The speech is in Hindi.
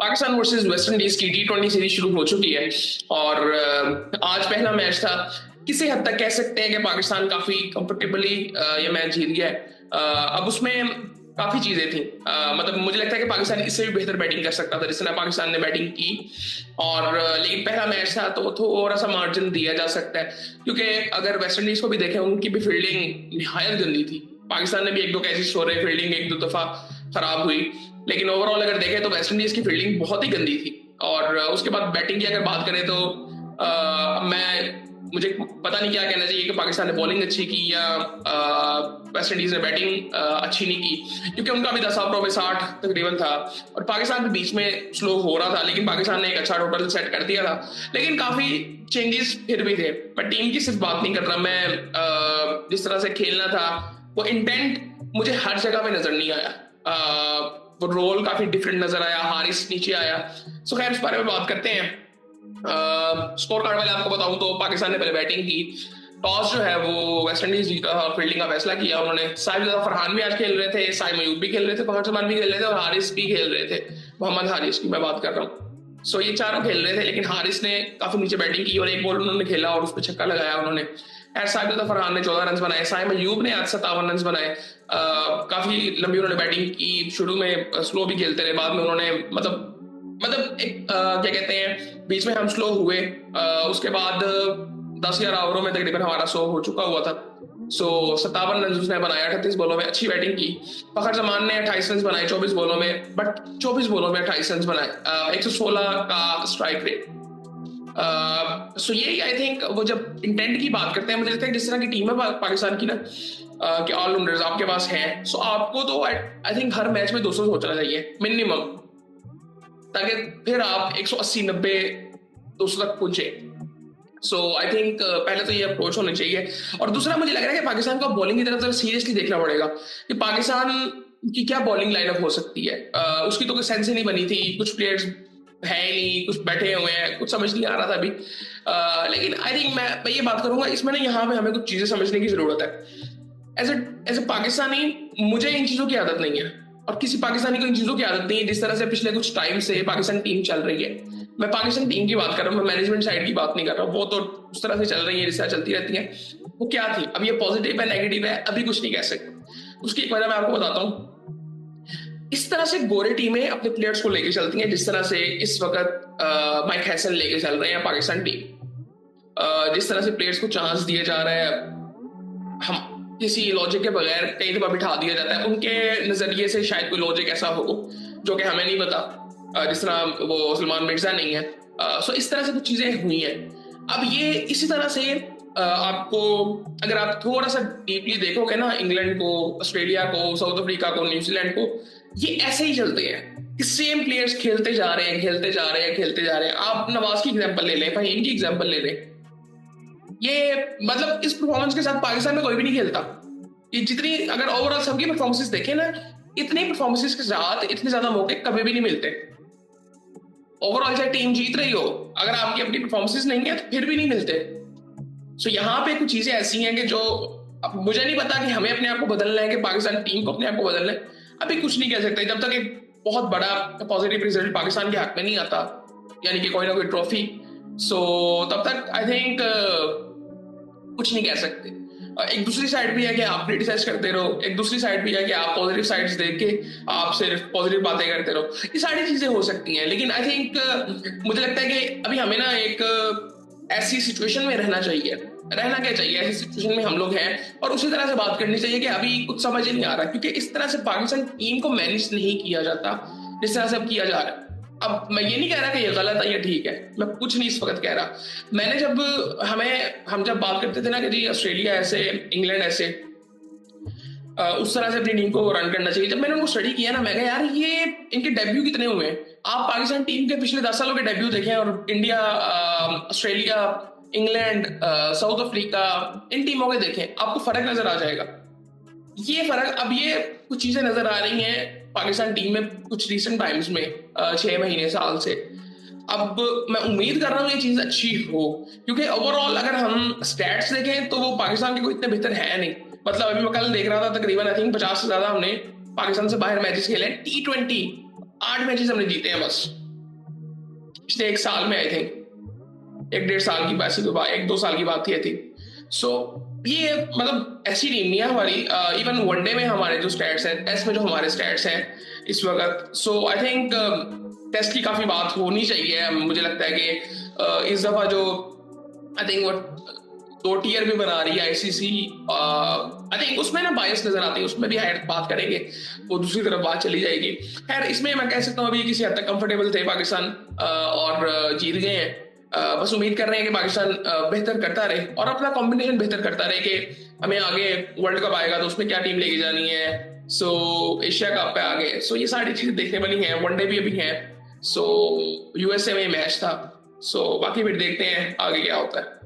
पाकिस्तान वर्सेस वेस्ट इंडीज की T20 सीरीज शुरू हो चुकी है और आज पहला मैच था। किसी हद तक कह सकते हैं कि पाकिस्तान काफी कंफर्टेबली ये मैच जीत गया है। अब उसमें काफी चीजें थी। मतलब मुझे लगता है कि पाकिस्तान इससे भी बेहतर बैटिंग कर सकता था जिस तरह पाकिस्तान ने बैटिंग की। और लेकिन पहला मैच था तो थोड़ा सा मार्जिन दिया जा सकता है, क्योंकि अगर वेस्ट इंडीज को भी देखें उनकी भी फील्डिंग निहायत गंदी थी। पाकिस्तान ने भी एक दो कैचेस छोड़े, फील्डिंग एक दो दफा खराब हुई, लेकिन ओवरऑल अगर देखें तो वेस्ट इंडीज की फील्डिंग बहुत ही गंदी थी। और उसके बाद बैटिंग की अगर बात करें तो मैं मुझे पता नहीं क्या कहना चाहिए कि पाकिस्तान ने बॉलिंग अच्छी की या वेस्ट इंडीज ने बैटिंग अच्छी नहीं की, क्योंकि उनका भी 10 ओवरों में 60 तकरीबन था और पाकिस्तान भी बीच में स्लो हो रहा था, लेकिन पाकिस्तान ने एक अच्छा टोटल सेट कर दिया था। लेकिन काफी चेंजेस फिर भी थे। मैं टीम की सिर्फ बात नहीं कर रहा, मैं जिस तरह से खेलना था वो इंटेंट मुझे हर जगह पे नजर नहीं आया। वो रोल काफी डिफरेंट नजर आया, हारिस नीचे आया। सो खैर उस बारे में बात करते हैं। स्कोर कार्ड वाले आपको बताऊं तो पाकिस्तान ने पहले बैटिंग की। टॉस जो है वो वेस्ट इंडीज जीता और फील्डिंग का फैसला किया उन्होंने। साहिब फरहान भी आज खेल रहे थे, साइम अयूब भी खेल रहे थे, फहद जमान भी खेल रहे थे और हारिस भी खेल रहे थे। मोहम्मद हारिस की मैं बात कर रहा हूँ। सो ये चारों खेल रहे थे, लेकिन हारिस ने काफी नीचे बैटिंग की और एक बॉल उन्होंने खेला और उस पर छक्का लगाया उन्होंने। साहिब फरहान ने 14 रन बनाए, साइम अयूब ने आज 57 रन बनाए। काफी लंबी उन्होंने बैटिंग की। शुरू में स्लो भी खेलते रहे, बाद में उन्होंने मतलब एक क्या कहते हैं, बीच में हम स्लो हुए। उसके बाद 10-11 ओवरों में तकरीबन हमारा 100 हो चुका हुआ था। 57 रन उसने बनाया 38 बॉलों में, अच्छी बैटिंग की। फखर जमान ने 28 रन बनाए 24 बॉलों में, बट 24 बॉलों में 28 रन बनाए, 116 का स्ट्राइक रेट। सो ये आई थिंक वो जब इंटेंट की बात करते हैं, मुझे लगता है जिस तरह की टीम है पाकिस्तान की ना, कि ऑलराउंडर्स आपके पास हैं, सो आपको तो आई थिंक हर मैच में 200 सोचना चाहिए मिनिमम, ताकि फिर आप 180-90 200 तक पहुंचे। सो आई थिंक पहले तो ये अप्रोच होना चाहिए। और दूसरा मुझे लग रहा है कि पाकिस्तान को बॉलिंग की तरफ सीरियसली देखना पड़ेगा कि पाकिस्तान की क्या बॉलिंग लाइनअप हो सकती है। उसकी तो कोई सेंस ही नहीं बनी थी, कुछ प्लेयर्स है नहीं, कुछ बैठे हुए हैं, कुछ समझ नहीं आ रहा था अभी। लेकिन आई थिंक मैं ये बात करूंगा इसमें ना, यहाँ पे हमें कुछ चीजें समझने की जरूरत है। एज ए पाकिस्तानी मुझे इन चीजों की आदत नहीं है, और किसी पाकिस्तानी को इन चीजों की आदत नहीं है जिस तरह से पिछले कुछ टाइम से पाकिस्तान टीम चल रही है। मैं पाकिस्तान टीम की बात कर रहा हूँ, मैं मैनेजमेंट साइड की बात नहीं कर रहा हूँ। वो तो उस तरह से चल रही है जिस तरह चलती रहती है। वो क्या थी, अब ये पॉजिटिव है नेगेटिव है अभी कुछ नहीं कह सकते। उसकी एक वजह मैं आपको बताता हूँ। इस तरह से गोरे टीमें अपने प्लेयर्स को लेके चलती हैं जिस तरह से इस वक्त माइक हैसन लेके चल रहे हैं पाकिस्तान टीम। जिस तरह से प्लेयर्स को चांस दिया जा रहा है, हम किसी लॉजिक के बगैर कई दफा बिठा दिया जाता है। उनके नजरिए से शायद कोई लॉजिक ऐसा हो जो कि हमें नहीं पता, जिस तरह वो सलमान मिर्जा नहीं है। सो इस तरह से कुछ चीजें हुई हैं। अब ये इसी तरह से आपको अगर आप थोड़ा सा डीपली देखोगे ना, इंग्लैंड को, ऑस्ट्रेलिया को, साउथ अफ्रीका को, न्यूजीलैंड को, ये ऐसे ही चलते हैं कि सेम प्लेयर्स खेलते जा रहे हैं, खेलते जा रहे हैं, खेलते जा रहे हैं। आप नवाज की एग्जांपल ले लें, फहीम की एग्जांपल ले लें। ये मतलब इस परफॉर्मेंस के साथ पाकिस्तान में कोई भी नहीं खेलता। ये जितनी अगर ओवरऑल सबकी परफॉर्मेंसेस देखें ना, इतनी परफॉर्मेंसेस के साथ इतने ज्यादा मौके कभी भी नहीं मिलते। ओवरऑल चाहे टीम जीत रही हो, अगर आपकी अपनी परफॉर्मेंसेस नहीं है तो फिर भी नहीं मिलते। सो यहाँ पे कुछ चीजें ऐसी हैं कि जो अब मुझे नहीं पता कि हमें अपने आप को बदलना है कि पाकिस्तान टीम को अपने आप को बदलना है। अभी कुछ नहीं कह सकते जब तक एक बहुत बड़ा पॉजिटिव रिजल्ट पाकिस्तान के हक में नहीं आता, यानी कि कोई ना कोई ट्रॉफी। सो तब तक आई थिंक कुछ नहीं कह सकते। एक दूसरी साइड भी है कि आप क्रिटिसाइज करते रहो, एक दूसरी साइड भी है कि आप पॉजिटिव साइड्स देख के आप सिर्फ पॉजिटिव बातें करते रहो। ये सारी चीजें हो सकती हैं, लेकिन आई थिंक मुझे लगता है कि अभी हमें ना एक ऐसी सिचुएशन में रहना चाहिए। रहना क्या चाहिए, ऐसी सिचुएशन में हम लोग हैं और उसी तरह से बात करनी चाहिए कि अभी कुछ समझ ही नहीं आ रहा, क्योंकि इस तरह से पाकिस्तान टीम को मैनेज नहीं किया जाता जिस तरह से अब किया जा रहा है। अब मैं ये नहीं कह रहा कि ये गलत है या ठीक है, मैं कुछ नहीं इस वक्त कह रहा। मैंने जब हम जब बात करते थे ना कि जी ऑस्ट्रेलिया ऐसे, इंग्लैंड ऐसे, उस तरह से अपनी टीम को रन करना चाहिए, जब मैंने उनको स्टडी किया ना, मैं कहा यार ये इनके डेब्यू कितने हुए हैं। आप पाकिस्तान टीम के पिछले 10 सालों के डेब्यू देखें और India, Australia, England, South Africa, इन टीमों के देखें, आपको फर्क नजर आ जाएगा। ये फर्क, अब ये कुछ चीजें नजर आ रही हैं पाकिस्तान टीम में कुछ रिसेंट टाइम्स में, 6 महीने साल से। अब मैं उम्मीद कर रहा हूँ ये चीज अच्छी हो, क्योंकि ओवरऑल अगर हम स्टैट्स देखें तो वो पाकिस्तान के कोई इतने बेहतर है नहीं। मतलब अभी मैं कल देख रहा था, तकरीबन आई थिंक 50 से ज्यादा हमने पाकिस्तान से बाहर मैचेस खेले हैं। T20 8 मैचेस हमने जीते हैं बस। पिछले 1 साल में, आई थिंक 1 डेढ़ साल की बात, कोई बात 1 2 साल की बात थी आई थिंक। सो ये मतलब ऐसी टीम नहीं है हमारी। इवन वनडे में हमारे जो स्टैट्स हैं, टेस्ट में जो हमारे स्टैट्स हैं इस वक्त, सो आई थिंक टेस्ट की काफी बात होनी चाहिए। मुझे लगता है कि इस दफा जो आई थिंक वो 2 टीयर भी बना रही है आईसीसी, आई थिंक उसमें ना बायस नजर आती है, उसमें भी हायर बात करेंगे, वो दूसरी तरफ बात चली जाएगी। खैर इसमें मैं कह सकता हूँ अभी किसी हद तक कंफर्टेबल थे पाकिस्तान, और जीत गए हैं। बस उम्मीद कर रहे हैं कि पाकिस्तान बेहतर करता रहे और अपना कॉम्बिनेशन बेहतर करता रहे, कि हमें आगे वर्ल्ड कप आएगा तो उसमें क्या टीम लेके जानी है, सो एशिया कप पे आगे, सो ये सारी चीजें देखने वाली हैं। वनडे भी अभी है, सो यूएसए में मैच था, सो बाकी फिर देखते हैं आगे क्या होता है।